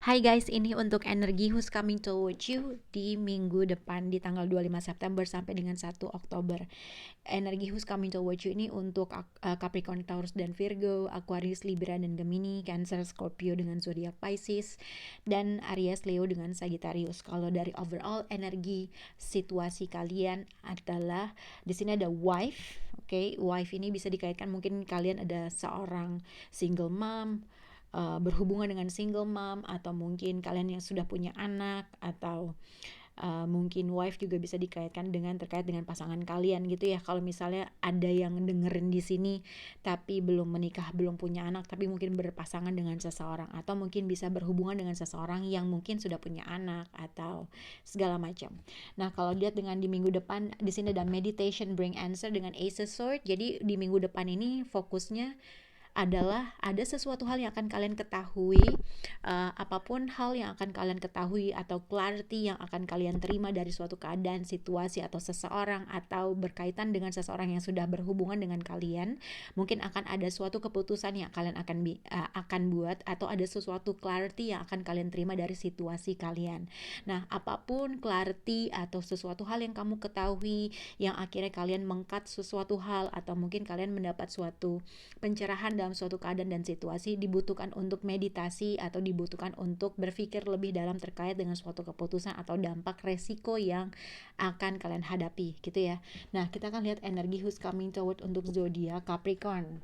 Hai guys, ini untuk energi Who's Coming Towards You di minggu depan di tanggal 25 September sampai dengan 1 Oktober. Energi Who's Coming Towards You ini untuk Capricorn, Taurus, dan Virgo, Aquarius, Libra, dan Gemini, Cancer, Scorpio dengan zodiak Pisces, dan Aries, Leo dengan Sagittarius. Kalau dari overall energi situasi kalian adalah di sini ada wife, oke? Wife ini bisa dikaitkan mungkin kalian ada seorang single mom, berhubungan dengan single mom, atau mungkin kalian yang sudah punya anak, atau mungkin wife juga bisa dikaitkan dengan terkait dengan pasangan kalian gitu ya. Kalau misalnya ada yang dengerin di sini tapi belum menikah, belum punya anak, tapi mungkin berpasangan dengan seseorang, atau mungkin bisa berhubungan dengan seseorang yang mungkin sudah punya anak atau segala macam. Nah, kalau lihat dengan di minggu depan di sini ada meditation bring answer dengan Ace of Swords. Jadi di minggu depan ini fokusnya adalah ada sesuatu hal yang akan kalian ketahui, apapun hal yang akan kalian ketahui atau clarity yang akan kalian terima dari suatu keadaan, situasi, atau seseorang, atau berkaitan dengan seseorang yang sudah berhubungan dengan kalian, mungkin akan ada suatu keputusan yang kalian akan buat, atau ada sesuatu clarity yang akan kalian terima dari situasi kalian. Nah, apapun clarity atau sesuatu hal yang kamu ketahui yang akhirnya kalian mengkat sesuatu hal, atau mungkin kalian mendapat suatu pencerahan dalam suatu keadaan dan situasi, dibutuhkan untuk meditasi atau dibutuhkan untuk berpikir lebih dalam terkait dengan suatu keputusan atau dampak resiko yang akan kalian hadapi gitu ya. Nah, kita akan lihat energi Who's Coming Toward untuk zodiak Capricorn.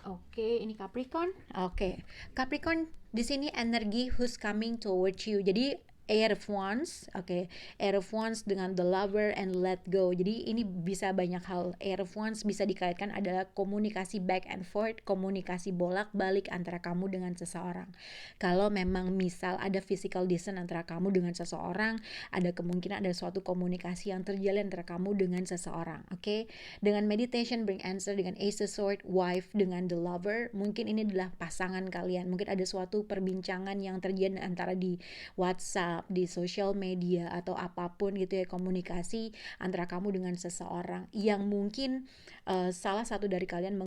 Oke, ini Capricorn. Oke, Capricorn di sini energi Who's Coming Towards You. Jadi Air of Wands, oke, Air of Wands dengan The Lover and Let Go. Jadi ini bisa banyak hal. Air of Wands bisa dikaitkan adalah komunikasi back and forth, komunikasi bolak-balik antara kamu dengan seseorang. Kalau memang misal ada physical distance antara kamu dengan seseorang, ada kemungkinan ada suatu komunikasi yang terjalin antara kamu dengan seseorang, oke? Dengan meditation bring answer dengan Ace of Swords, wife dengan The Lover, mungkin ini adalah pasangan kalian. Mungkin ada suatu perbincangan yang terjadi antara di WhatsApp, di social media, atau apapun gitu ya, komunikasi antara kamu dengan seseorang yang mungkin salah satu dari kalian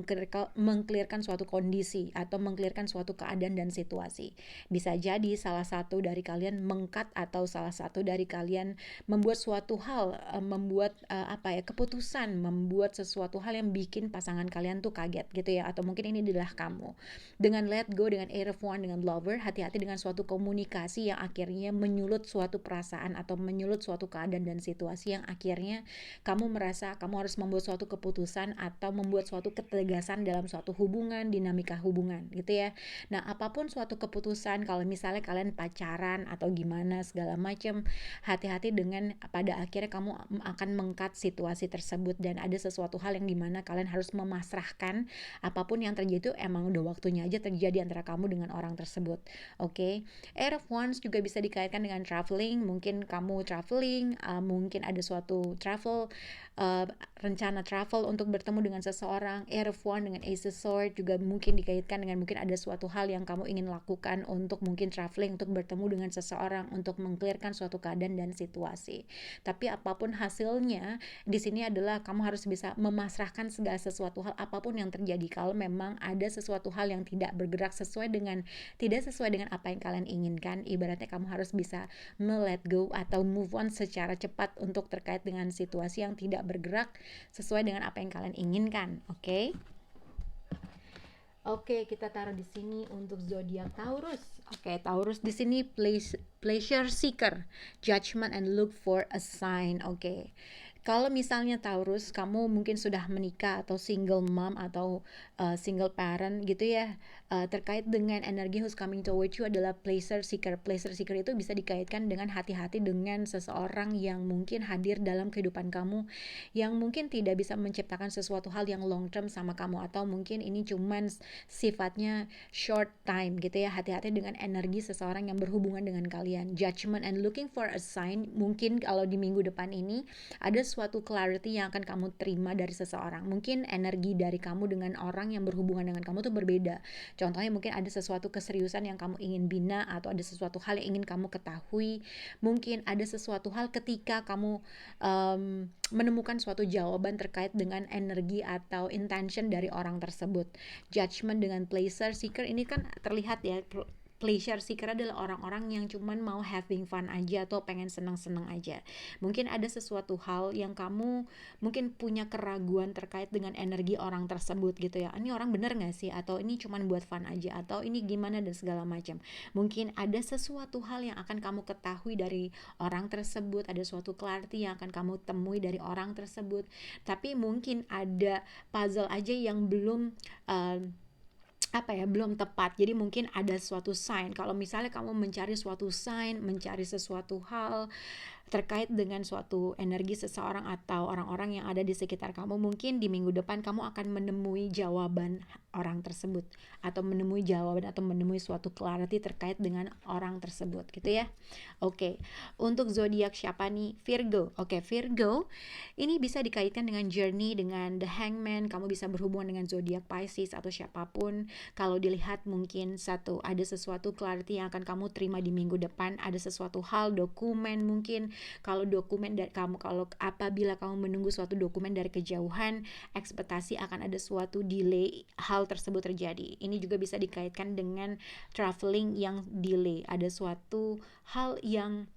mengclearkan suatu kondisi atau mengclearkan suatu keadaan dan situasi. Bisa jadi salah satu dari kalian mengkat, atau salah satu dari kalian membuat suatu hal, membuat keputusan, membuat sesuatu hal yang bikin pasangan kalian tuh kaget gitu ya, atau mungkin ini adalah kamu. Dengan Let Go, dengan Air of Wands, dengan Lover, hati-hati dengan suatu komunikasi yang akhirnya menyulut suatu perasaan atau menyulut suatu keadaan dan situasi yang akhirnya kamu merasa kamu harus membuat suatu keputusan atau membuat suatu ketegasan dalam suatu hubungan, dinamika hubungan gitu ya. Nah, apapun suatu keputusan, kalau misalnya kalian pacaran atau gimana segala macam, hati-hati dengan pada akhirnya kamu akan mengkat situasi tersebut, dan ada sesuatu hal yang dimana kalian harus memasrahkan apapun yang terjadi itu emang udah waktunya aja terjadi antara kamu dengan orang tersebut. Oke. Air of Wands juga bisa dikaitkan dengan traveling. Mungkin kamu traveling, mungkin ada suatu travel, rencana travel untuk bertemu dengan seseorang. Air of Wands dengan Ace of Swords juga mungkin dikaitkan dengan mungkin ada suatu hal yang kamu ingin lakukan untuk mungkin traveling, untuk bertemu dengan seseorang, untuk mengclearkan suatu keadaan dan situasi. Tapi apapun hasilnya, di sini adalah kamu harus bisa memasrahkan segala sesuatu hal apapun yang terjadi. Kalau memang ada sesuatu hal yang tidak bergerak tidak sesuai dengan apa yang kalian inginkan, ibaratnya kamu harus bisa let go atau move on secara cepat untuk terkait dengan situasi yang tidak bergerak sesuai dengan apa yang kalian inginkan. Oke, kita taruh di sini untuk zodiak Taurus. Oke, Taurus di sini pleasure seeker, judgment and look for a sign. Oke. Kalau misalnya Taurus, kamu mungkin sudah menikah atau single mom atau single parent gitu ya, terkait dengan energi Who's Coming Towards You adalah pleasure seeker. Pleasure seeker itu bisa dikaitkan dengan hati-hati dengan seseorang yang mungkin hadir dalam kehidupan kamu, yang mungkin tidak bisa menciptakan sesuatu hal yang long term sama kamu, atau mungkin ini cuman sifatnya short time gitu ya. Hati-hati dengan energi seseorang yang berhubungan dengan kalian. Judgment and looking for a sign, mungkin kalau di minggu depan ini ada suatu clarity yang akan kamu terima dari seseorang. Mungkin energi dari kamu dengan orang yang berhubungan dengan kamu tuh berbeda. Contohnya mungkin ada sesuatu keseriusan yang kamu ingin bina, atau ada sesuatu hal yang ingin kamu ketahui. Mungkin ada sesuatu hal ketika kamu menemukan suatu jawaban terkait dengan energi atau intention dari orang tersebut. Judgment dengan pleasure seeker ini kan terlihat ya, pleasure seeker adalah orang-orang yang cuman mau having fun aja atau pengen senang-senang aja. Mungkin ada sesuatu hal yang kamu mungkin punya keraguan terkait dengan energi orang tersebut gitu ya. Ini orang bener gak sih? Atau ini cuman buat fun aja? Atau ini gimana dan segala macam. Mungkin ada sesuatu hal yang akan kamu ketahui dari orang tersebut, ada suatu clarity yang akan kamu temui dari orang tersebut. Tapi mungkin ada puzzle aja yang belum belum tepat. Jadi mungkin ada suatu sign. Kalau misalnya kamu mencari suatu sign, mencari sesuatu hal terkait dengan suatu energi seseorang atau orang-orang yang ada di sekitar kamu, mungkin di minggu depan kamu akan menemui jawaban orang tersebut, atau menemui jawaban atau menemui suatu clarity terkait dengan orang tersebut gitu ya. Oke, untuk zodiak siapa nih? Virgo. Oke, Virgo ini bisa dikaitkan dengan journey, dengan the hangman. Kamu bisa berhubungan dengan zodiak Pisces atau siapapun. Kalau dilihat mungkin ada sesuatu clarity yang akan kamu terima di minggu depan, ada sesuatu hal, dokumen mungkin. Kalau apabila kamu menunggu suatu dokumen dari kejauhan, ekspektasi akan ada suatu delay hal tersebut terjadi. Ini juga bisa dikaitkan dengan traveling yang delay. Ada suatu hal yang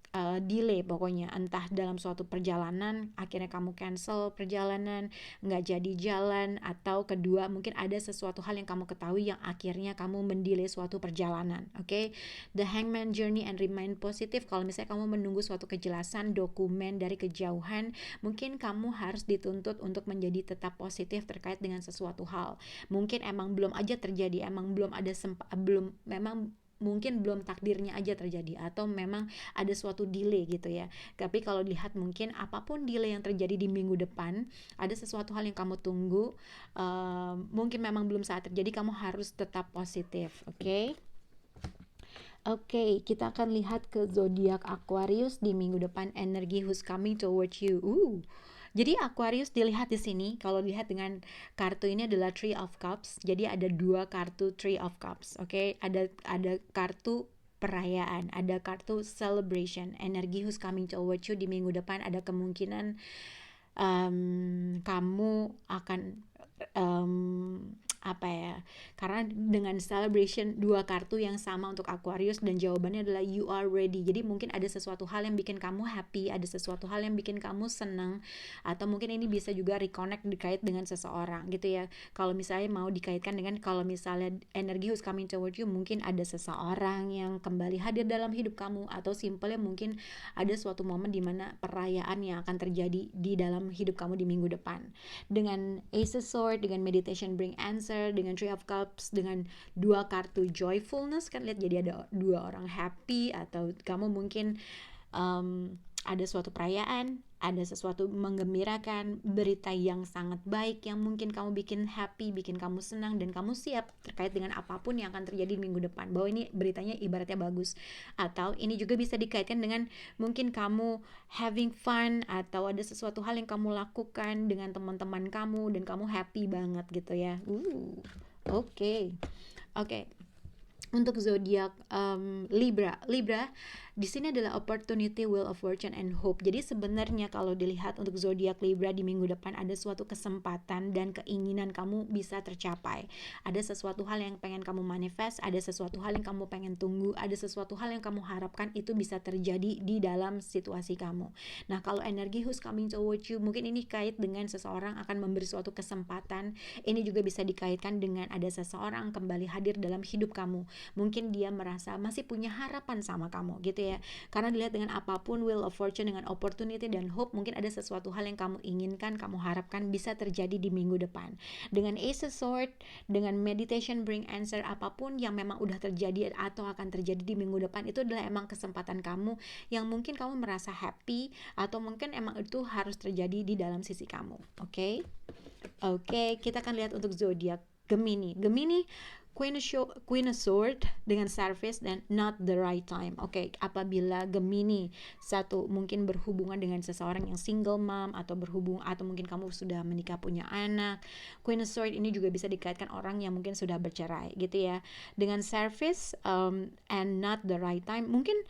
delay pokoknya, entah dalam suatu perjalanan akhirnya kamu cancel perjalanan, nggak jadi jalan, atau kedua mungkin ada sesuatu hal yang kamu ketahui yang akhirnya kamu mendelay suatu perjalanan. Oke, the hangman journey and remain positive. Kalau misalnya kamu menunggu suatu kejelasan dokumen dari kejauhan, mungkin kamu harus dituntut untuk menjadi tetap positif terkait dengan sesuatu hal. Mungkin emang belum aja terjadi, emang belum ada mungkin belum takdirnya aja terjadi, atau memang ada suatu delay gitu ya. Tapi kalau dilihat mungkin apapun delay yang terjadi di minggu depan, ada sesuatu hal yang kamu tunggu, mungkin memang belum saat terjadi, kamu harus tetap positif. Oke, kita akan lihat ke zodiak Aquarius di minggu depan, energi who's coming towards you. Jadi Aquarius dilihat di sini, kalau dilihat dengan kartu ini adalah Three of Cups. Jadi ada 2 kartu Three of Cups. Ada kartu perayaan, ada kartu celebration. Energi who's coming towards you di minggu depan ada kemungkinan kamu akan karena dengan celebration 2 kartu yang sama untuk Aquarius, dan jawabannya adalah you are ready. Jadi mungkin ada sesuatu hal yang bikin kamu happy, ada sesuatu hal yang bikin kamu senang, atau mungkin ini bisa juga reconnect dikait dengan seseorang gitu ya. Kalau misalnya mau dikaitkan dengan, kalau misalnya energi who's coming towards you, mungkin ada seseorang yang kembali hadir dalam hidup kamu, atau simpelnya mungkin ada suatu momen di mana perayaan yang akan terjadi di dalam hidup kamu di minggu depan. Dengan Ace of Swords, dengan meditation bring answer, dengan Three of Cups, dengan 2 kartu joyfulness, kan lihat, jadi ada 2 orang happy, atau kamu mungkin ada suatu perayaan, ada sesuatu menggembirakan, berita yang sangat baik yang mungkin kamu bikin happy, bikin kamu senang, dan kamu siap terkait dengan apapun yang akan terjadi minggu depan, bahwa ini beritanya ibaratnya bagus. Atau ini juga bisa dikaitkan dengan mungkin kamu having fun, atau ada sesuatu hal yang kamu lakukan dengan teman-teman kamu dan kamu happy banget gitu ya. Oke. Untuk zodiak Libra di sini adalah opportunity, wheel of fortune, and hope. Jadi sebenarnya kalau dilihat untuk zodiak Libra di minggu depan, ada suatu kesempatan dan keinginan kamu bisa tercapai. Ada sesuatu hal yang pengen kamu manifest, ada sesuatu hal yang kamu pengen tunggu, ada sesuatu hal yang kamu harapkan itu bisa terjadi di dalam situasi kamu. Nah, kalau energi who's coming towards you, mungkin ini kait dengan seseorang akan memberi suatu kesempatan. Ini juga bisa dikaitkan dengan ada seseorang kembali hadir dalam hidup kamu. Mungkin dia merasa masih punya harapan sama kamu gitu ya. Karena dilihat dengan apapun, wheel of fortune dengan opportunity dan hope, mungkin ada sesuatu hal yang kamu inginkan, kamu harapkan bisa terjadi di minggu depan. Dengan Ace of Swords, dengan meditation bring answer, apapun yang memang udah terjadi atau akan terjadi di minggu depan, itu adalah emang kesempatan kamu yang mungkin kamu merasa happy, atau mungkin emang itu harus terjadi di dalam sisi kamu. Oke, kita akan lihat untuk zodiak Gemini. Queen of Swords dengan service dan not the right time. Apabila Gemini mungkin berhubungan dengan seseorang yang single mom, atau mungkin kamu sudah menikah punya anak. Queen of Swords ini juga bisa dikaitkan orang yang mungkin sudah bercerai gitu ya. Dengan service and not the right time, mungkin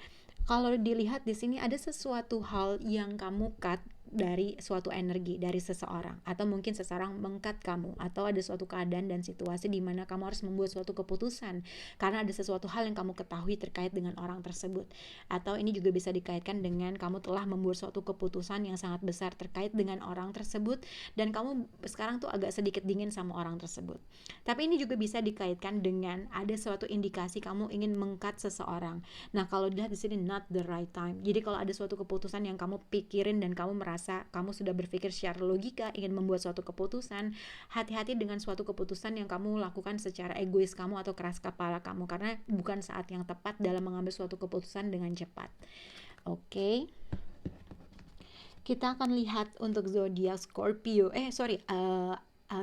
kalau dilihat di sini ada sesuatu hal yang kamu cut dari suatu energi dari seseorang, atau mungkin seseorang mengkat kamu, atau ada suatu keadaan dan situasi di mana kamu harus membuat suatu keputusan karena ada sesuatu hal yang kamu ketahui terkait dengan orang tersebut. Atau ini juga bisa dikaitkan dengan kamu telah membuat suatu keputusan yang sangat besar terkait dengan orang tersebut dan kamu sekarang tuh agak sedikit dingin sama orang tersebut. Tapi ini juga bisa dikaitkan dengan ada suatu indikasi kamu ingin mengkat seseorang. Nah, kalau dilihat di sini not the right time. Jadi kalau ada suatu keputusan yang kamu pikirin dan kamu merasa kamu sudah berpikir secara logika ingin membuat suatu keputusan, hati-hati dengan suatu keputusan yang kamu lakukan secara egois kamu atau keras kepala kamu, karena bukan saat yang tepat dalam mengambil suatu keputusan dengan cepat. Oke. Kita akan lihat untuk zodiak Scorpio.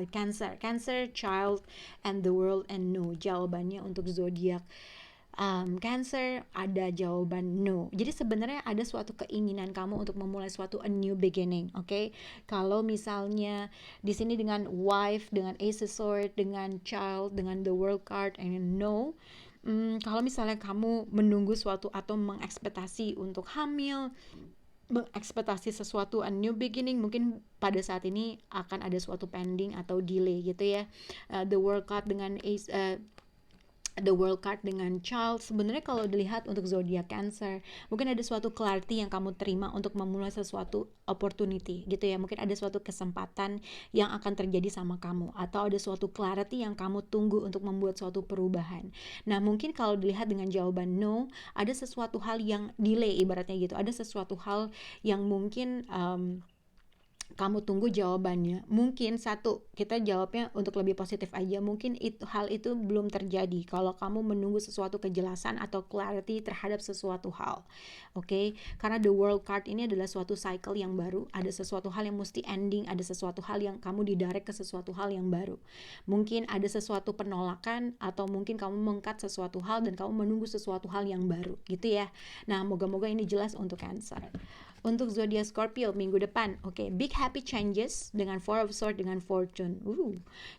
Cancer, Child, and the World, and No. Jawabannya untuk zodiak Cancer ada jawaban no. Jadi sebenarnya ada suatu keinginan kamu untuk memulai suatu a new beginning, oke? Kalau misalnya di sini dengan wife, dengan ace of sword, dengan child, dengan the world card, and no. Kalau misalnya kamu menunggu suatu atau mengekspektasi untuk hamil, mengekspektasi sesuatu a new beginning, mungkin pada saat ini akan ada suatu pending atau delay gitu ya. The world card dengan ace the world card dengan child, sebenarnya kalau dilihat untuk zodiak Cancer, mungkin ada suatu clarity yang kamu terima untuk memulai sesuatu opportunity gitu ya. Mungkin ada suatu kesempatan yang akan terjadi sama kamu, atau ada suatu clarity yang kamu tunggu untuk membuat suatu perubahan. Nah, mungkin kalau dilihat dengan jawaban no, ada sesuatu hal yang delay ibaratnya gitu. Ada sesuatu hal yang mungkin kamu tunggu jawabannya. Mungkin satu, kita jawabnya untuk lebih positif aja, mungkin hal itu belum terjadi kalau kamu menunggu sesuatu kejelasan atau clarity terhadap sesuatu hal. Oke? Karena the world card ini adalah suatu cycle yang baru, ada sesuatu hal yang mesti ending, ada sesuatu hal yang kamu didirect ke sesuatu hal yang baru. Mungkin ada sesuatu penolakan, atau mungkin kamu mengkat sesuatu hal dan kamu menunggu sesuatu hal yang baru gitu ya. Nah, moga-moga ini jelas untuk Cancer. Untuk zodiak Scorpio minggu depan, oke, big happy changes dengan Four of Swords dengan Fortune.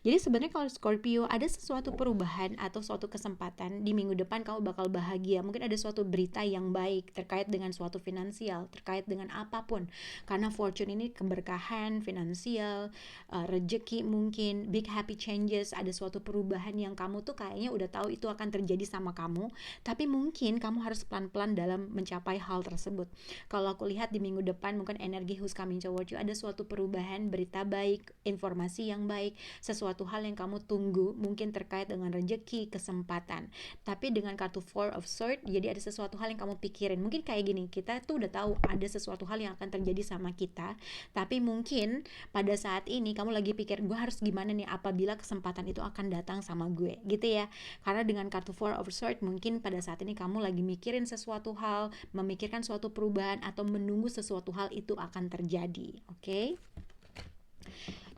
Jadi sebenarnya kalau Scorpio ada sesuatu perubahan atau suatu kesempatan di minggu depan, kamu bakal bahagia. Mungkin ada suatu berita yang baik terkait dengan suatu finansial, terkait dengan apapun. Karena Fortune ini keberkahan, finansial, rezeki mungkin, big happy changes, ada suatu perubahan yang kamu tuh kayaknya udah tahu itu akan terjadi sama kamu, tapi mungkin kamu harus pelan-pelan dalam mencapai hal tersebut. Kalau aku lihat di minggu depan, mungkin energi who's coming toward you, ada suatu perubahan, berita baik, informasi yang baik, sesuatu hal yang kamu tunggu, mungkin terkait dengan rezeki, kesempatan. Tapi dengan kartu Four of Swords, jadi ada sesuatu hal yang kamu pikirin. Mungkin kayak gini, kita tuh udah tahu ada sesuatu hal yang akan terjadi sama kita, tapi mungkin pada saat ini kamu lagi pikir, gue harus gimana nih apabila kesempatan itu akan datang sama gue, gitu ya. Karena dengan kartu Four of Swords, mungkin pada saat ini kamu lagi mikirin sesuatu hal, memikirkan suatu perubahan, atau menunggu sesuatu hal itu akan terjadi. Oke?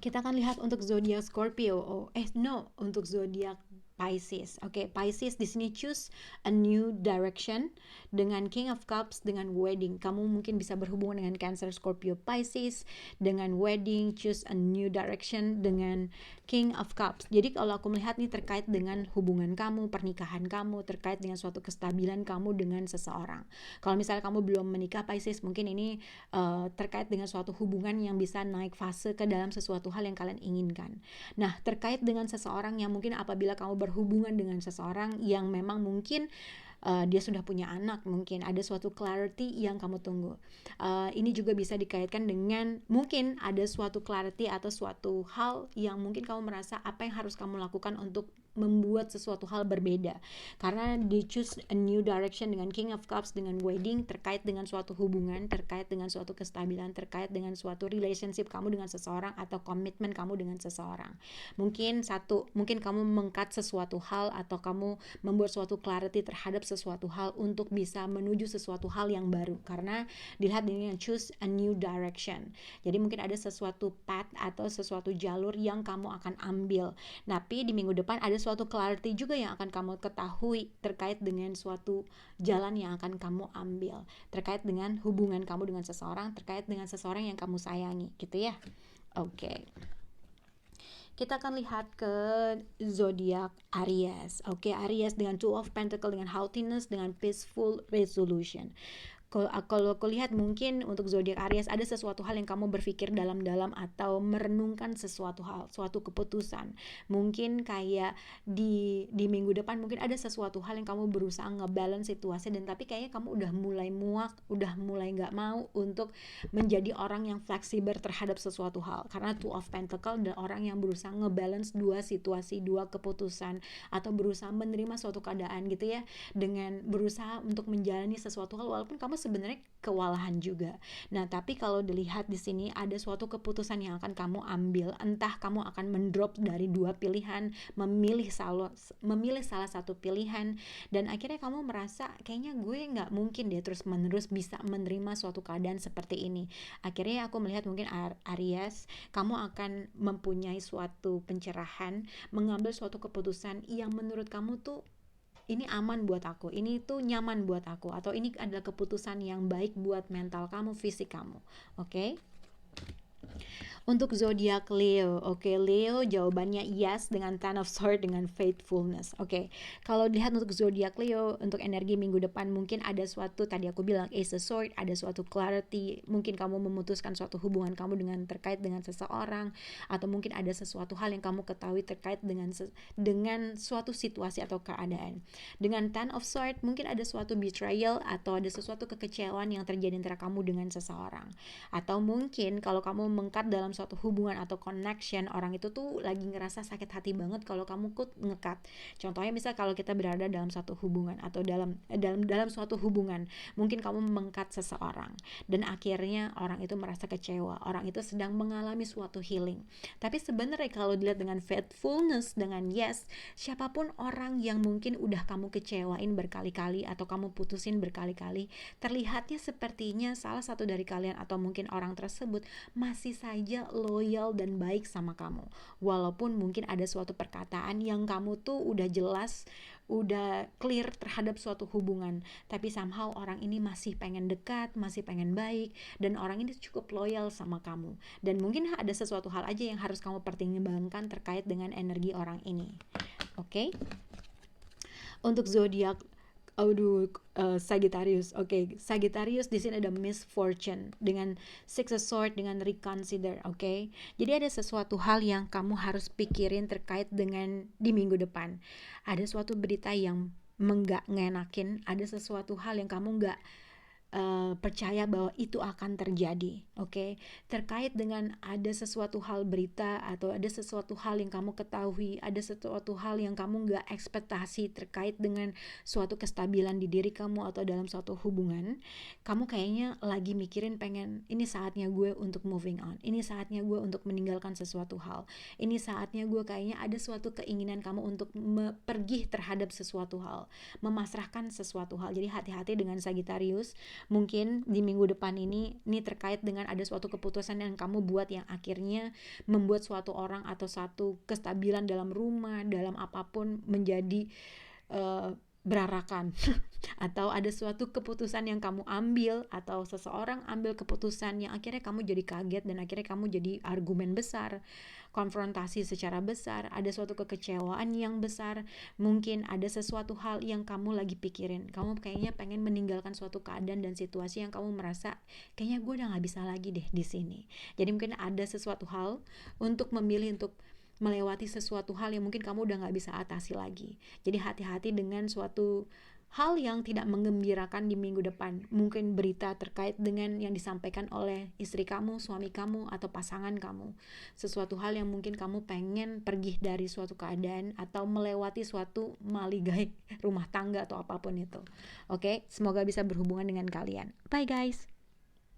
Kita akan lihat untuk zodiak Scorpio. Untuk zodiak Pisces. Pisces di sini choose a new direction dengan King of Cups dengan wedding. Kamu mungkin bisa berhubungan dengan Cancer, Scorpio, Pisces dengan wedding, choose a new direction dengan King of Cups. Jadi kalau aku melihat nih terkait dengan hubungan kamu, pernikahan kamu, terkait dengan suatu kestabilan kamu dengan seseorang. Kalau misalnya kamu belum menikah Pisces, mungkin ini terkait dengan suatu hubungan yang bisa naik fase ke dalam sesuatu hal yang kalian inginkan. Nah, terkait dengan seseorang yang mungkin apabila kamu berhubungan dengan seseorang yang memang mungkin dia sudah punya anak, mungkin ada suatu clarity yang kamu tunggu. Ini juga bisa dikaitkan dengan mungkin ada suatu clarity atau suatu hal yang mungkin kamu merasa apa yang harus kamu lakukan untuk membuat sesuatu hal berbeda, karena di choose a new direction dengan King of Cups dengan wedding, terkait dengan suatu hubungan, terkait dengan suatu kestabilan, terkait dengan suatu relationship kamu dengan seseorang atau komitmen kamu dengan seseorang. Mungkin kamu mengkat sesuatu hal atau kamu membuat suatu clarity terhadap sesuatu hal untuk bisa menuju sesuatu hal yang baru, karena dilihat ini yang choose a new direction. Jadi mungkin ada sesuatu path atau sesuatu jalur yang kamu akan ambil. Tapi di minggu depan ada suatu clarity juga yang akan kamu ketahui terkait dengan suatu jalan yang akan kamu ambil, terkait dengan hubungan kamu dengan seseorang, terkait dengan seseorang yang kamu sayangi, gitu ya. Oke. Kita akan lihat ke zodiak Aries. Aries dengan Two of Pentacles dengan haughtiness dengan peaceful resolution. Kalau aku lihat mungkin untuk zodiak Aries ada sesuatu hal yang kamu berpikir dalam-dalam atau merenungkan sesuatu hal, suatu keputusan. Mungkin kayak di minggu depan mungkin ada sesuatu hal yang kamu berusaha ngebalance situasi, dan tapi kayaknya kamu udah mulai muak, udah mulai nggak mau untuk menjadi orang yang fleksibel terhadap sesuatu hal, karena Two of Pentacle dan orang yang berusaha ngebalance dua situasi, dua keputusan, atau berusaha menerima suatu keadaan gitu ya, dengan berusaha untuk menjalani sesuatu hal walaupun kamu sebenarnya kewalahan juga. Nah, tapi kalau dilihat di sini ada suatu keputusan yang akan kamu ambil, entah kamu akan mendrop dari dua pilihan, memilih salah satu pilihan, dan akhirnya kamu merasa kayaknya gue nggak mungkin deh terus menerus bisa menerima suatu keadaan seperti ini. Akhirnya aku melihat mungkin Aries, kamu akan mempunyai suatu pencerahan, mengambil suatu keputusan yang menurut kamu tuh ini aman buat aku, ini tuh nyaman buat aku, atau ini adalah keputusan yang baik buat mental kamu, fisik kamu. Oke? Untuk zodiak Leo, oke, Leo jawabannya yes dengan Ten of Swords dengan faithfulness. Oke, kalau dilihat untuk zodiak Leo, untuk energi minggu depan mungkin ada suatu, tadi aku bilang Ace of Swords, ada suatu clarity, mungkin kamu memutuskan suatu hubungan kamu dengan terkait dengan seseorang, atau mungkin ada sesuatu hal yang kamu ketahui terkait dengan suatu situasi atau keadaan. Dengan Ten of Swords mungkin ada suatu betrayal atau ada sesuatu kekecewaan yang terjadi antara kamu dengan seseorang, atau mungkin kalau kamu mengkat dalam suatu hubungan atau connection, orang itu tuh lagi ngerasa sakit hati banget kalau kamu ngekat. Contohnya misal kalau kita berada dalam suatu hubungan atau dalam suatu hubungan, mungkin kamu mengkat seseorang dan akhirnya orang itu merasa kecewa, orang itu sedang mengalami suatu healing. Tapi sebenarnya kalau dilihat dengan faithfulness, dengan yes, siapapun orang yang mungkin udah kamu kecewain berkali-kali atau kamu putusin berkali-kali, terlihatnya sepertinya salah satu dari kalian atau mungkin orang tersebut masih saja loyal dan baik sama kamu, walaupun mungkin ada suatu perkataan yang kamu tuh udah jelas, udah clear terhadap suatu hubungan, tapi somehow orang ini masih pengen dekat, masih pengen baik, dan orang ini cukup loyal sama kamu, dan mungkin ada sesuatu hal aja yang harus kamu pertimbangkan terkait dengan energi orang ini. Oke? Untuk zodiak Sagittarius. Oke, Sagittarius di sini ada misfortune dengan Six of Swords dengan reconsider. Oke, jadi ada sesuatu hal yang kamu harus pikirin terkait dengan di minggu depan. Ada suatu berita yang nggak ngenakin, ada sesuatu hal yang kamu nggak percaya bahwa itu akan terjadi. Oke, terkait dengan ada sesuatu hal berita atau ada sesuatu hal yang kamu ketahui, ada sesuatu hal yang kamu nggak ekspektasi terkait dengan suatu kestabilan di diri kamu atau dalam suatu hubungan, kamu kayaknya lagi mikirin pengen ini saatnya gue untuk moving on, ini saatnya gue untuk meninggalkan sesuatu hal, ini saatnya gue kayaknya ada suatu keinginan kamu untuk pergi terhadap sesuatu hal, memasrahkan sesuatu hal. Jadi hati-hati dengan Sagittarius. Mungkin di minggu depan ini terkait dengan ada suatu keputusan yang kamu buat yang akhirnya membuat suatu orang atau satu kestabilan dalam rumah, dalam apapun menjadi berarakan atau ada suatu keputusan yang kamu ambil atau seseorang ambil keputusan yang akhirnya kamu jadi kaget dan akhirnya kamu jadi argumen besar, konfrontasi secara besar, ada suatu kekecewaan yang besar, mungkin ada sesuatu hal yang kamu lagi pikirin, kamu kayaknya pengen meninggalkan suatu keadaan dan situasi yang kamu merasa kayaknya gue udah gak bisa lagi deh di sini. Jadi mungkin ada sesuatu hal untuk memilih untuk melewati sesuatu hal yang mungkin kamu udah gak bisa atasi lagi. Jadi hati-hati dengan suatu hal yang tidak menggembirakan di minggu depan. Mungkin berita terkait dengan yang disampaikan oleh istri kamu, suami kamu, atau pasangan kamu. Sesuatu hal yang mungkin kamu pengen pergi dari suatu keadaan atau melewati suatu maligai rumah tangga atau apapun itu. Oke, semoga bisa berhubungan dengan kalian. Bye guys.